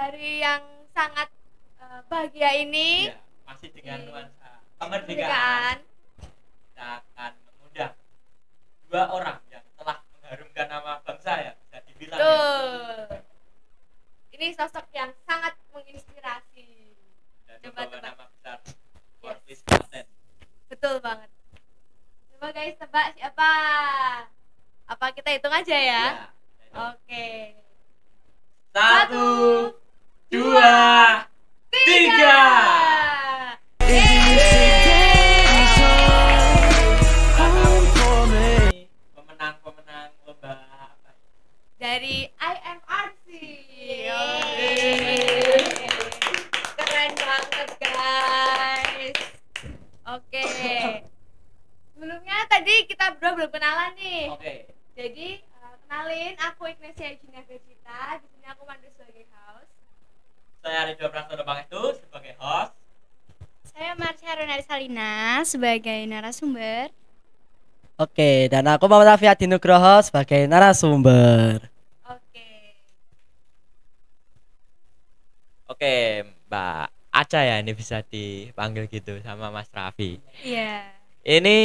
hari yang sangat bahagia ini. Ya, masih dengan nuansa kemerdekaan. Kita akan mengundang dua orang yang telah mengharumkan nama bangsa ya, bisa dibilang. Tuh. Ini sosok yang sangat menginspirasi. Dan Coba membawa tebak. nama besar Fortis Klaten. Betul banget. Coba guys tebak siapa? Apa kita hitung aja ya? Ya. Oke. 1, 2, 3. Pemenang lomba apa? Dari IMRC. Yeay. Keren banget guys. Oke. Sebelumnya tadi kita berdua belum kenalan nih. Oke. Jadi kenalin, aku Ignacia Eugenia Vegeta. Di sini aku mandu sebagai host. Saya Ridho Prastodo Pangestu sebagai host. Saya Marsha Ronari Salina sebagai narasumber. Oke, dan aku Muhammad Rafi Adi Nugroho sebagai narasumber. Oke, Mbak Aca ya, ini bisa dipanggil gitu sama Mas Raffi. Iya. Ini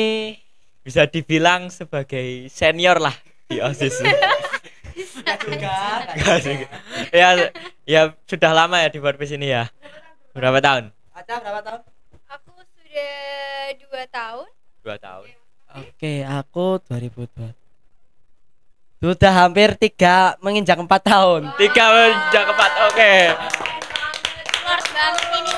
bisa dibilang sebagai senior lah di OSIS. Enggak juga. Ya sudah lama ya di Forpis ini ya. Berapa tahun? Ada berapa tahun? Aku sudah 2 tahun. 2 tahun. Oke, aku 2002. Sudah hampir 3 menginjak 4 tahun. 3 menjak 4. Oke. Luar banget ini.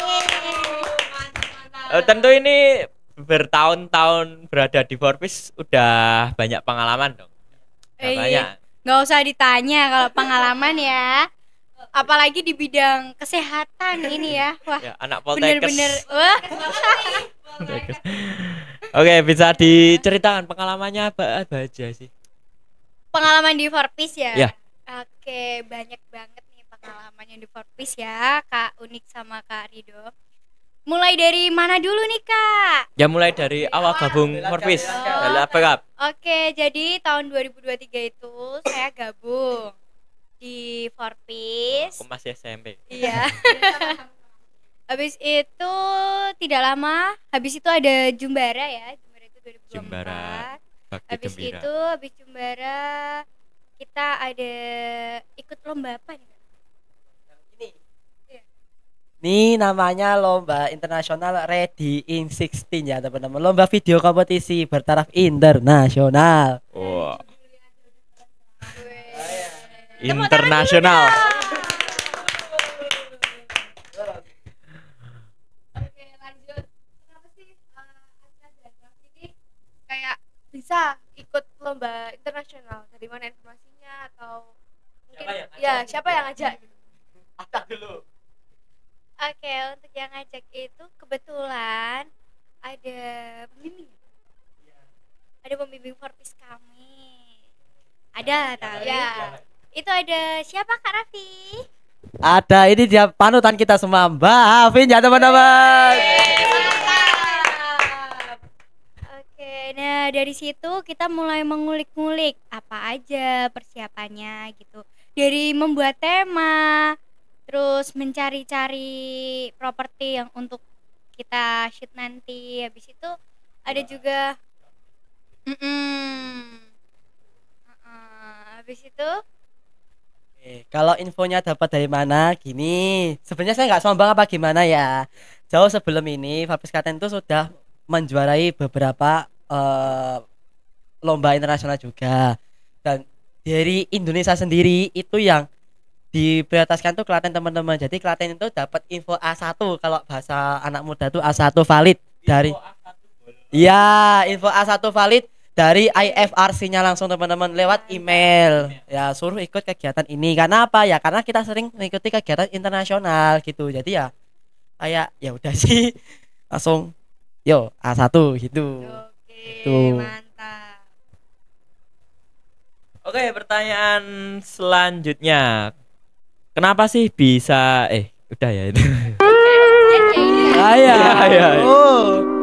Tentu ini bertahun-tahun berada di Forpis udah banyak pengalaman dong. Udah banyak. Nggak usah ditanya kalau pengalaman ya. Apalagi di bidang kesehatan ini ya. Wah, Ya, anak Poltekkes. bener-bener. Wah. Oke, bisa diceritakan pengalamannya apa aja sih? Pengalaman di Forpis ya. Ya. Oke, banyak banget nih pengalamannya di Forpis ya, Kak Unik sama Kak Rido. Mulai dari mana dulu nih, Kak? Ya mulai dari awal gabung Forpis. Dalam backup. Oke, jadi tahun 2023 itu saya gabung di Forpis. Aku masih SMP. Iya. Habis itu tidak lama, habis itu ada Jumbara ya. Jumbara itu 2024. Jumbara Bakti Habis Gembira. itu habis Jumbara kita ada ikut lomba apa nih? Ini namanya lomba internasional Ready in 16 ya teman-teman. Lomba video kompetisi bertaraf internasional. Wow. Internasional. Oke, lanjut. Kenapa sih Aca dan Raffi ini kayak bisa ikut lomba internasional? Dari mana informasinya atau mungkin siapa yang ngajak gitu? Atak dulu. Oke, untuk yang ngajak itu kebetulan ada pembimbing. Ada pembimbing Forpis kami. Ada tahu Ya. Itu ada siapa Kak Raffi? Ada ini dia panutan kita semua, Mbak Hafin ya teman-teman. Mantap. Oke, nah dari situ kita mulai mengulik-ngulik apa aja persiapannya gitu. Dari membuat tema, terus mencari-cari properti yang untuk kita shoot nanti. Habis itu ada juga habis itu Oke, kalau infonya dapat dari mana? Gini, sebenarnya saya nggak sombong apa gimana ya. Jauh sebelum ini, Forpis Klaten itu sudah menjuarai beberapa lomba internasional juga. Dan dari Indonesia sendiri itu yang diprioritaskan tuh Klaten teman-teman. Jadi Klaten itu dapat info A1 kalau bahasa anak muda tuh A1 valid dari info A1 valid dari IFRC-nya langsung teman-teman lewat email. Ya, suruh ikut kegiatan ini. Karena apa ya? Karena kita sering mengikuti kegiatan internasional gitu. Jadi ya kayak ya udah sih langsung yo A1 gitu. Oke, Tuh. mantap. Oke, pertanyaan selanjutnya. Kenapa sih bisa udah ya itu. Iya. Iya. Oh.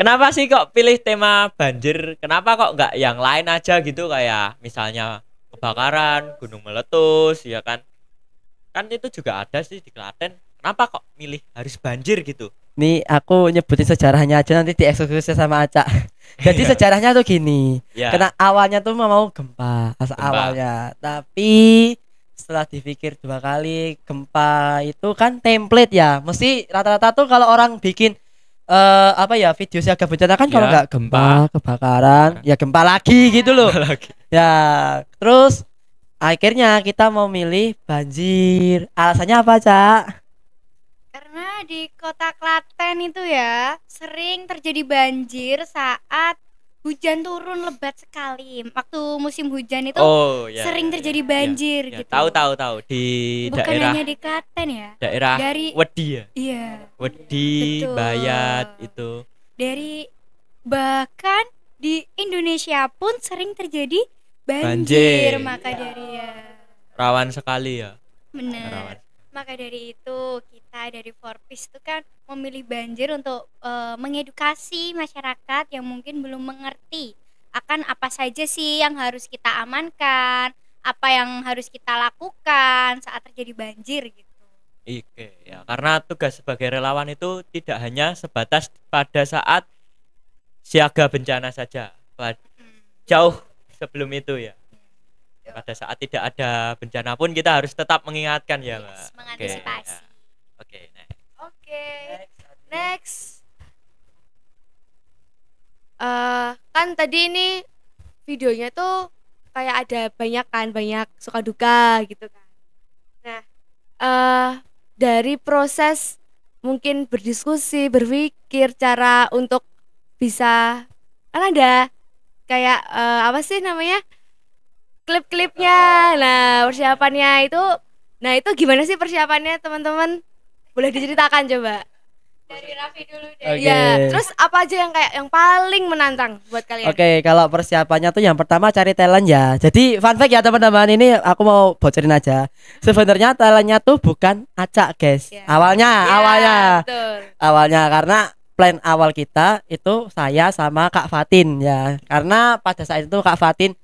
Kenapa sih kok pilih tema banjir? Kenapa kok nggak yang lain aja gitu kayak misalnya kebakaran, gunung meletus ya kan? kan itu juga ada sih di Klaten. Kenapa kok milih harus banjir gitu? Nih aku nyebutin sejarahnya aja nanti dieksekusi sama Acak. Jadi sejarahnya tuh gini. Ya. Karena awalnya tuh mau gempa asal Gempa. awalnya. Tapi setelah dipikir 2 kali gempa itu kan template ya. Mesti rata-rata tuh kalau orang bikin apa ya video siaga bencana kan kalau Ya, nggak gempa, kebakaran, ya gempa lagi gitu loh. Lagi. Ya, terus akhirnya kita mau milih banjir. Alasannya apa, Cak? Karena di kota Klaten itu ya sering terjadi banjir saat hujan turun lebat sekali. Waktu musim hujan itu Oh, ya. sering ya, terjadi ya, banjir ya. gitu. Tahu di Bukan daerah hanya di Klaten ya. daerah Dari Wedi ya. iya, Wedi, Betul. Bayat itu. dari bahkan di Indonesia pun sering terjadi Banjir. banjir. Maka dari ya Rawan sekali ya. benar. Rawan. Maka dari itu kita dari Forpis itu kan memilih banjir untuk mengedukasi masyarakat yang mungkin belum mengerti akan apa saja sih yang harus kita amankan, apa yang harus kita lakukan saat terjadi banjir gitu. Oke, ya. Karena tugas sebagai relawan itu tidak hanya sebatas pada saat siaga bencana saja. Jauh sebelum itu ya. Pada saat tidak ada bencana pun kita harus tetap mengingatkan ya, Mbak. Yes, mengantisipasi. Oke, nah. Oke. Next. Kan tadi ini videonya tuh kayak ada banyak suka duka gitu kan. Nah, dari proses mungkin berdiskusi, berpikir cara untuk bisa kan ada kayak apa sih namanya? Klip-klipnya. Nah, persiapannya itu itu gimana sih persiapannya, teman-teman? Boleh diceritakan coba? Dari Raffi dulu deh. Oke. Ya, terus apa aja yang kayak yang paling menantang buat kalian? Oke, kalau persiapannya tuh yang pertama cari talent ya. Jadi fun fact ya teman-teman, ini aku mau bocorin aja. Sebenarnya talentnya tuh bukan Acak, guys. Ya. Awalnya, Betul. awalnya karena plan awal kita itu saya sama Kak Fatin ya. Karena pada saat itu Kak Fatin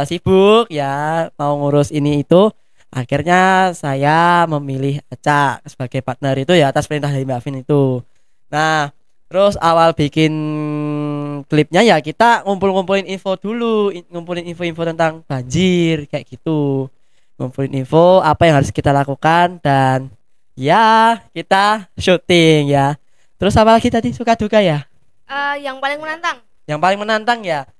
sibuk ya mau ngurus ini itu. Akhirnya saya memilih Acak sebagai partner itu ya atas perintah dari Mbak Vin itu. Nah, terus awal bikin klipnya ya kita ngumpulin info dulu, ngumpulin info-info tentang banjir kayak gitu. Ngumpulin info apa yang harus kita lakukan dan ya kita syuting ya. Terus apa lagi tadi suka duka ya? Yang paling menantang. Yang paling menantang ya.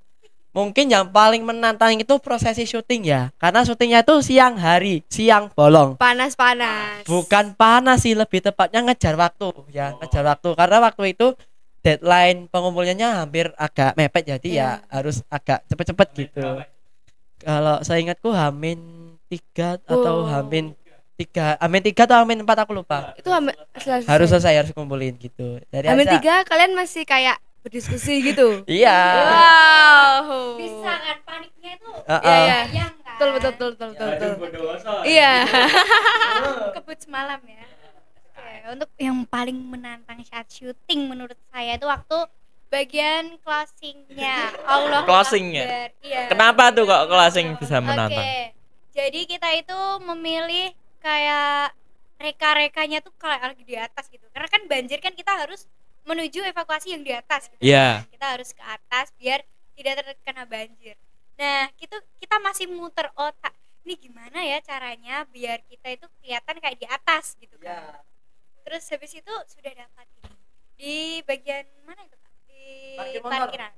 Mungkin yang paling menantang itu prosesi syuting ya. Karena syutingnya itu siang hari, siang bolong. Panas-panas. Bukan panas sih, lebih tepatnya ngejar waktu ya, ngejar waktu. Karena waktu itu deadline pengumpulannya hampir agak mepet jadi ya harus agak cepet-cepet gitu. Kalau saya ingatku Hamin 3 atau Hamin 3 atau Hamin 4 aku lupa. Itu selesai. Harus selesai, harus kumpulin gitu. Dari Hamin Acak. 3 kalian masih kayak berdiskusi gitu. Iya. Wow. Bisa kan paniknya itu Iya. bayang kan. Betul. Iya. Kebut semalam ya. Oke, untuk yang paling menantang saat syuting menurut saya itu waktu bagian closingnya. Allah Closingnya? Akbar. Iya. Kenapa tuh kok closing bisa menantang? Oke. Jadi kita itu memilih kayak reka-rekanya tuh kalau lagi di atas gitu. Karena kan banjir kan kita harus menuju evakuasi yang di atas gitu. Iya. Kita harus ke atas biar tidak terkena banjir. Nah, kita masih muter otak. Ini gimana ya caranya biar kita itu kelihatan kayak di atas gitu kan. Terus habis itu sudah dapat ini. Di bagian mana itu, Kak? Di Parkir motor. parkiran.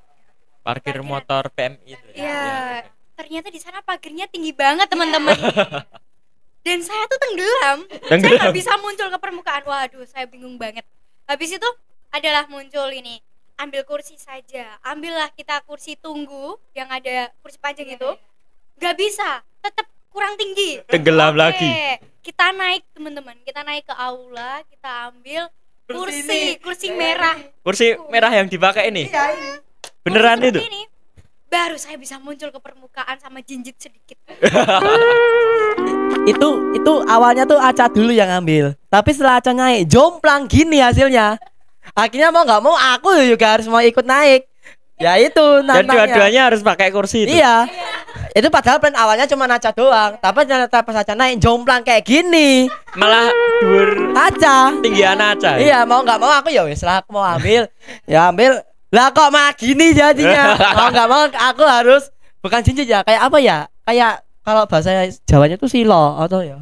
Parkir motor PMI itu. Iya. Ternyata di sana pagernya tinggi banget, teman-teman. Dan saya tuh tenggelam. Saya nggak bisa muncul ke permukaan. Waduh, saya bingung banget. Habis itu adalah muncul ini. Ambil kursi saja. Ambillah kita kursi tunggu yang ada kursi panjang itu. Nggak bisa. Tetap kurang tinggi. Tenggelam Oke, lagi. kita naik, teman-teman. Kita naik ke aula, kita ambil kursi merah. Kursi merah yang dipakai ini. Beneran Kursi itu? seperti ini. Baru saya bisa muncul ke permukaan sama jinjit sedikit. Itu awalnya tuh Aca dulu yang ngambil. Tapi setelah Aca naik, jomplang gini hasilnya. Akhirnya mau nggak mau aku juga harus mau ikut naik. Ya itu Dan nantangnya. dua-duanya harus pakai kursi itu. Iya. Itu padahal plan awalnya cuma Aca doang, tapi ternyata pas Aca naik jomplang kayak gini. Malah dhuwur Aca. tinggian aja. Iya, mau nggak mau aku ya wis lah, aku mau ambil. Ya ambil. Lah kok mah gini jadinya. Mau nggak mau aku harus bukan cincin ya, kayak apa ya? Kayak kalau bahasa Jawanya tuh silo atau ya.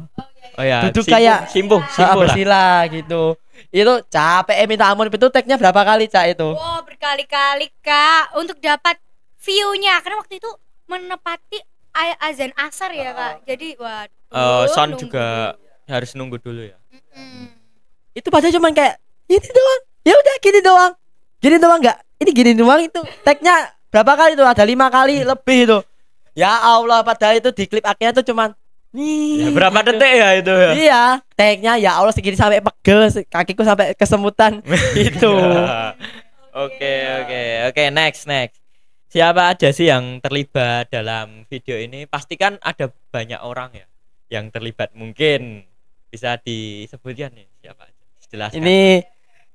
Oh ya, Duduk kayak simpuh lah. bersila gitu. Itu capek minta ampun, itu tagnya berapa kali Cak itu? Wow, berkali-kali Kak untuk dapat view-nya karena waktu itu menepati azan asar ya Kak. Jadi waduh. Sound nunggu juga dulu. harus nunggu dulu ya. Itu padahal cuman kayak gini doang. Ya udah gini doang. Gini doang enggak? Ini gini doang itu. Tagnya berapa kali itu? Ada 5 kali lebih itu. Ya Allah, padahal itu di klip akhirnya tuh cuman nih. Ya, berapa detik ya itu ya? Iya, tagnya ya Allah segini sampai pegel, kakiku sampai kesemutan itu. Oke, next. Siapa aja sih yang terlibat dalam video ini? Pastikan ada banyak orang ya yang terlibat. Mungkin bisa disebutkan nih siapa aja. Jelaskan. Ini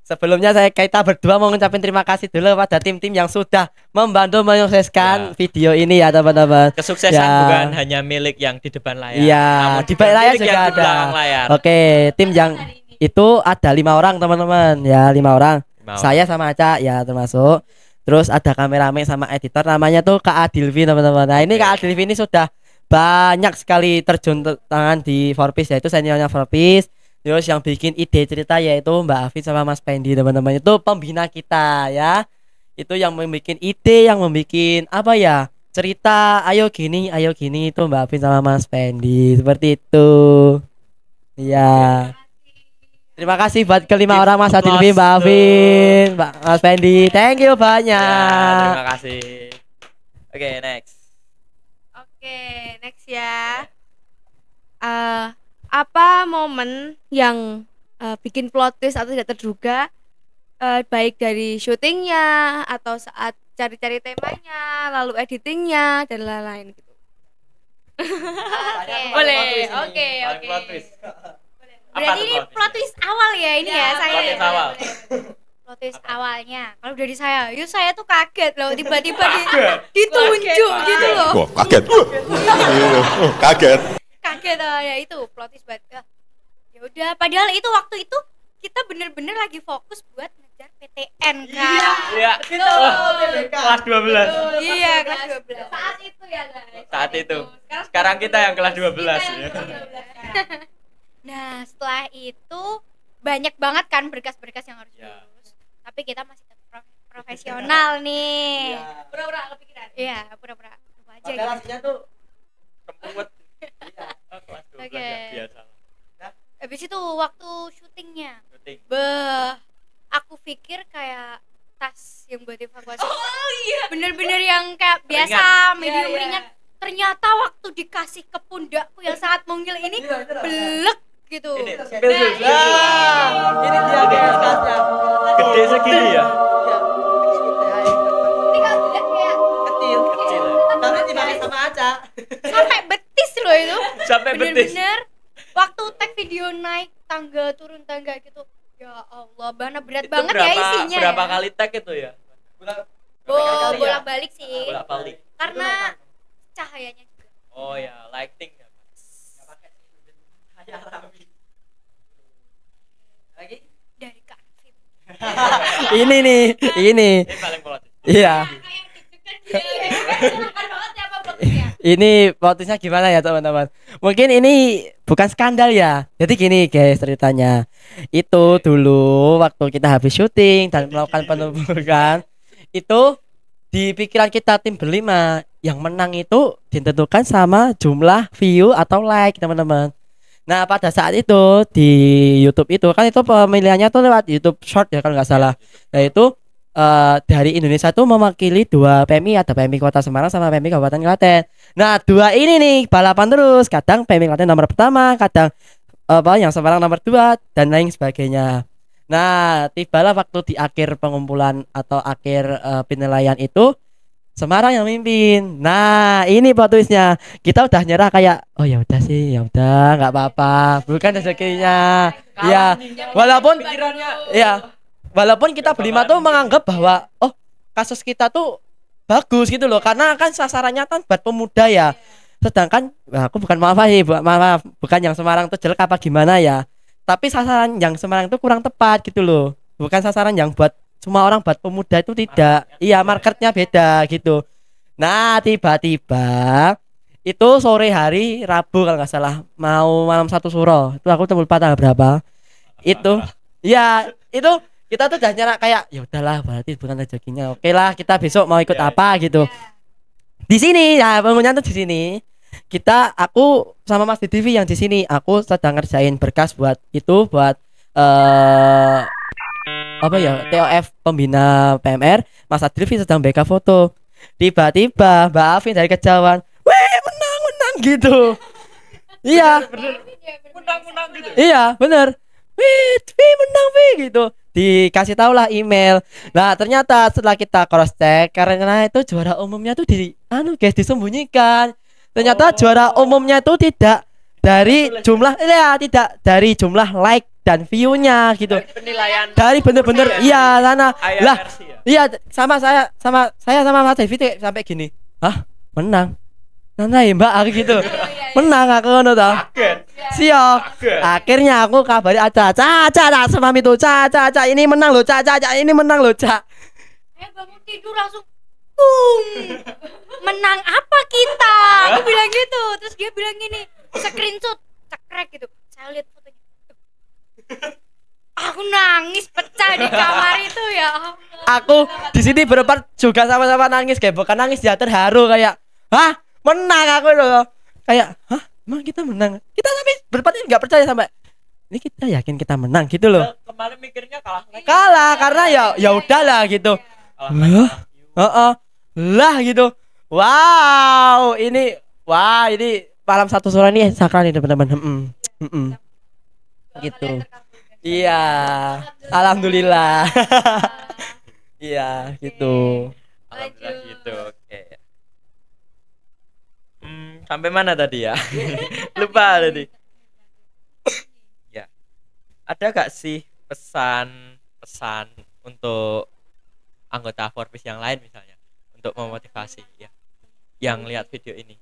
sebelumnya kita berdua mau ngucapin terima kasih dulu pada tim-tim yang sudah membantu menyukseskan video ini ya teman-teman. Kesuksesan Ya. bukan hanya milik yang di depan layar. Iya, namun di balik layar milik juga yang di ada. belakang layar. Oke, tim yang itu ada 5 orang teman-teman ya, 5 orang. Mau. Saya sama Aca ya termasuk. Terus ada kameramen sama editor namanya tuh Kak Adilvi teman-teman. Nah ini Kak Adilvi ini sudah banyak sekali terjun tangan di Forpis, yaitu seniornya Forpis. Terus yang bikin ide cerita yaitu Mbak Afid sama Mas Pendi teman-teman, itu pembina kita ya. Itu yang membuat ide, yang membuat apa ya, cerita ayo gini itu Mbak Afid sama Mas Pendi, seperti itu. Iya. Terima kasih buat kelima orang Mas Adilvi, Mbak Afid, Mbak Mas Pendi. Thank you Ya, banyak. terima kasih. Oke, next. Oke, next ya. Apa momen yang bikin plot twist atau tidak terduga, baik dari syutingnya atau saat cari-cari temanya, lalu editingnya dan lain-lain gitu. Boleh. Oke. Plot twist. Berarti ini plot twist awal ya ini ya, saya. Plot twist awal. Plot twist awalnya. Kalau dari saya tuh kaget loh tiba-tiba ditunjuk gitu loh. Kok kaget? Kaget. Kaget ya itu plot twist banget. Ya udah, padahal itu waktu itu kita bener-bener lagi fokus buat ngejar PTN kan. Iya. Kelas 12. Iya, kelas 12. Saat itu ya guys. Saat itu. Sekarang kita yang kelas 12 ya. Nah, setelah itu banyak banget kan berkas-berkas yang harus Ya. diurus. Tapi kita masih tetap profesional nih. Pura-pura kepikiran. Iya, pura-pura lupa aja Padahal gitu. aslinya tuh Kemput. Kelas 12 Oke. ya, biasa. Habis itu waktu syutingnya, Syuting. aku pikir kayak tas yang buat evakuasi. Oh iya. Bener-bener yang kayak biasa, medium Iya. ringan. Ternyata waktu dikasih ke pundakku yang sangat mungil ini belek gitu. Ini Nah, ini dia guys tasnya. gede segini ya. Ini kalau dilihat kayak Kecil. Kecil. Tapi dipakai sama Aca. sampai betis loh itu. Sampai betis. Bener-bener waktu tag video naik tangga turun tangga gitu. Ya Allah, mana berat Itu banget ya isinya. berapa ya. kali tag itu ya? Bolak-balik sih. Bolak-balik. Karena cahayanya juga. Oh ya, lighting ya. Lagi? Dari Kak Arifin. Ini nih, ini. Ini paling plot. Iya. Ya. Ini plotnya gimana ya teman-teman? Mungkin ini bukan skandal ya. Jadi gini guys ceritanya. Itu dulu waktu kita habis syuting dan melakukan penumpukan, itu di pikiran kita tim berlima yang menang itu ditentukan sama jumlah view atau like teman-teman. Nah pada saat itu di YouTube itu kan itu pemilihannya tuh lewat YouTube Short ya kalau nggak salah. Nah itu dari Indonesia tuh mewakili 2 PMI, ada PMI Kota Semarang sama PMI Kabupaten Klaten. Nah 2 ini nih balapan terus, kadang PMI Klaten nomor pertama, kadang yang Semarang nomor 2 dan lain sebagainya. Nah tibalah waktu di akhir pengumpulan atau akhir penilaian itu Semarang yang mimpin. Nah ini plot twistnya, kita udah nyerah kayak oh ya udah sih, ya udah nggak apa-apa, bukan rezekinya. Ya walaupun kita berlima tuh menganggap bahwa oh kasus kita tuh bagus gitu loh, karena kan sasarannya kan buat pemuda ya. Sedangkan aku bukan maaf bukan yang Semarang tuh jelek apa gimana ya, tapi sasaran yang Semarang itu kurang tepat gitu loh, bukan sasaran yang buat semua orang, buat pemuda itu tidak. Iya, marketnya beda gitu. Nah tiba-tiba itu sore hari Rabu kalau nggak salah, mau malam satu suro itu, aku tuh lupa tanggal berapa itu. Ya itu kita tuh udah nyerah kayak ya udahlah, berarti bukan rezekinya, oke lah kita besok mau ikut apa gitu. Di sini ya bangunnya tuh di sini. Aku sama Mas TV yang di sini, aku sedang ngerjain berkas buat itu, buat apa ya, TOF pembina PMR. Mas Adrifi sedang backup foto. Tiba-tiba Mbak Afin dari kejauhan, weh menang gitu. Iya. Menang gitu. Iya bener. Wih menang wih gitu. Dikasih tahu lah email. Nah ternyata setelah kita cross check, karena itu juara umumnya tuh guys disembunyikan. Ternyata juara umumnya itu tidak dari jumlah, ya tidak dari jumlah like dan view-nya gitu. Penilaian Dari bener-bener iya sana lah. ya. Iya sama Mas David sampai gini. Hah menang? Nana ya mbak aku gitu. Menang aku ngono toh. Siap. Akhirnya aku kabari Caca semam itu, Caca ini menang loh, Caca ini menang loh, Caca. Saya bangun tidur langsung boom. Menang apa kita? Aku bilang gitu. Terus dia bilang gini, screenshot, cekrek gitu. Saya lihat fotonya. Aku nangis pecah di kamar itu ya Allah. Aku di sini berempat juga sama-sama nangis, kayak bukan nangis ya, terharu kayak, hah menang aku loh, kayak hah emang kita menang, kita sampai berempat ini nggak percaya sampai ini kita yakin kita menang gitu loh. Kemarin mikirnya kalah Karena ya udahlah gitu. Lah gitu. Ini malam satu sore ini sakral ini teman-teman. Gitu. Iya, alhamdulillah. Iya, gitu. Alhamdulillah gitu. Oke. Sampai mana tadi ya? Lupa tadi. Ya. Ada gak sih pesan untuk anggota Forbes yang lain misalnya, untuk memotivasi ya yang lihat video ini?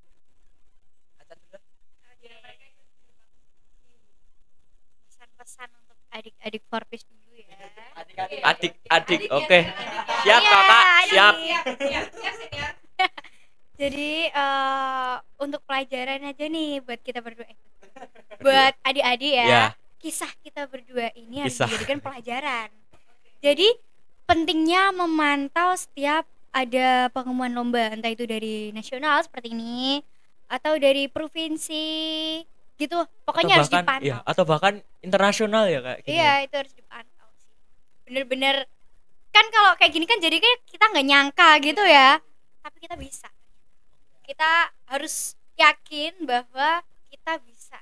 Pesan-pesan untuk adik-adik Forbes dulu ya. Adik-adik, oke. Siap Iya, kakak, siap. Jadi untuk pelajaran aja nih buat kita berdua, buat adik-adik ya. Ya. Kisah kita berdua ini harus Kisah. dijadikan pelajaran. Jadi pentingnya memantau setiap ada pengumuman lomba, entah itu dari nasional seperti ini atau dari provinsi gitu. Pokoknya harus dipantau. Iya, atau bahkan internasional ya kayak gini. Iya, itu harus dipantau sih. Bener-bener kan kalau kayak gini kan jadi kayak kita nggak nyangka gitu ya, tapi kita bisa. Kita harus yakin bahwa kita bisa.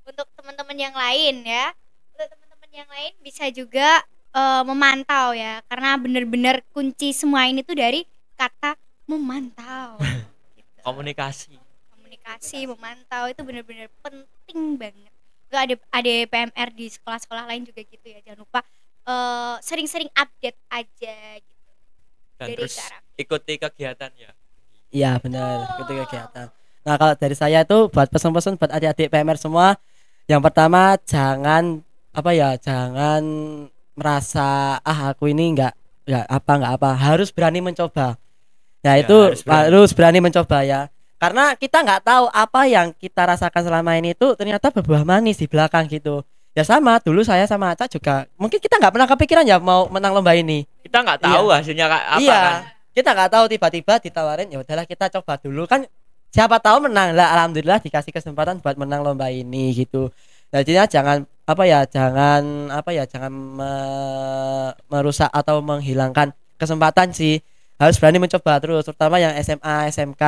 Untuk teman-teman yang lain ya, untuk teman-teman yang lain bisa juga memantau ya, karena bener-bener kunci semua ini tuh dari kata memantau. Gitu. Komunikasi. Memantau itu bener-bener penting banget. Gak ada PMR di sekolah-sekolah lain juga gitu ya, jangan lupa sering-sering update aja gitu. Dan Dari terus cara. ikuti kegiatan ya. Iya benar, itu kegiatan. Nah kalau dari saya itu buat pesan-pesan buat adik-adik PMR semua, yang pertama jangan merasa aku ini nggak apa, harus berani mencoba. Ya, itu harus berani mencoba ya, karena kita nggak tahu apa yang kita rasakan selama ini itu ternyata berbuah manis di belakang gitu. Ya sama dulu saya sama Aca juga, mungkin kita nggak pernah kepikiran ya mau menang lomba ini. Kita nggak tahu hasilnya kayak apa Iya. kan. Kita nggak tahu, tiba-tiba ditawarin, ya udahlah kita coba dulu kan, siapa tahu menang lah, alhamdulillah dikasih kesempatan buat menang lomba ini gitu. Jadinya jangan merusak atau menghilangkan kesempatan sih, harus berani mencoba terus, terutama yang SMA SMK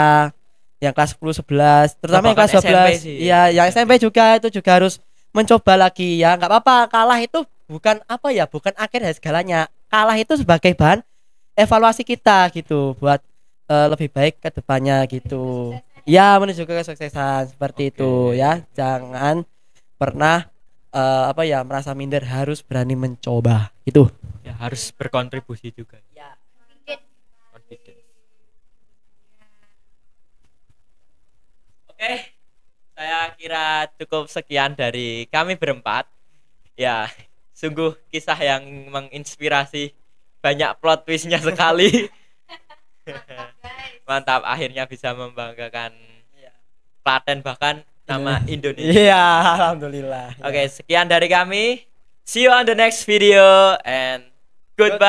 yang kelas 10 11, terutama yang kelas 12. Iya, yang SMP juga itu juga harus mencoba lagi ya, nggak apa-apa, kalah itu bukan akhir dari segalanya. Kalah itu sebagai bahan evaluasi kita gitu, buat lebih baik ke depannya gitu. Ya, menuju ke kesuksesan seperti itu ya. Jangan pernah merasa minder, harus berani mencoba gitu. Ya harus berkontribusi juga. Ya. Confidence. cukup sekian dari kami berempat. Ya, sungguh kisah yang menginspirasi, banyak plot twistnya sekali. Mantap, guys. Mantap, akhirnya bisa membanggakan Klaten bahkan nama Indonesia. Iya, alhamdulillah. Oke, sekian dari kami. See you on the next video and goodbye.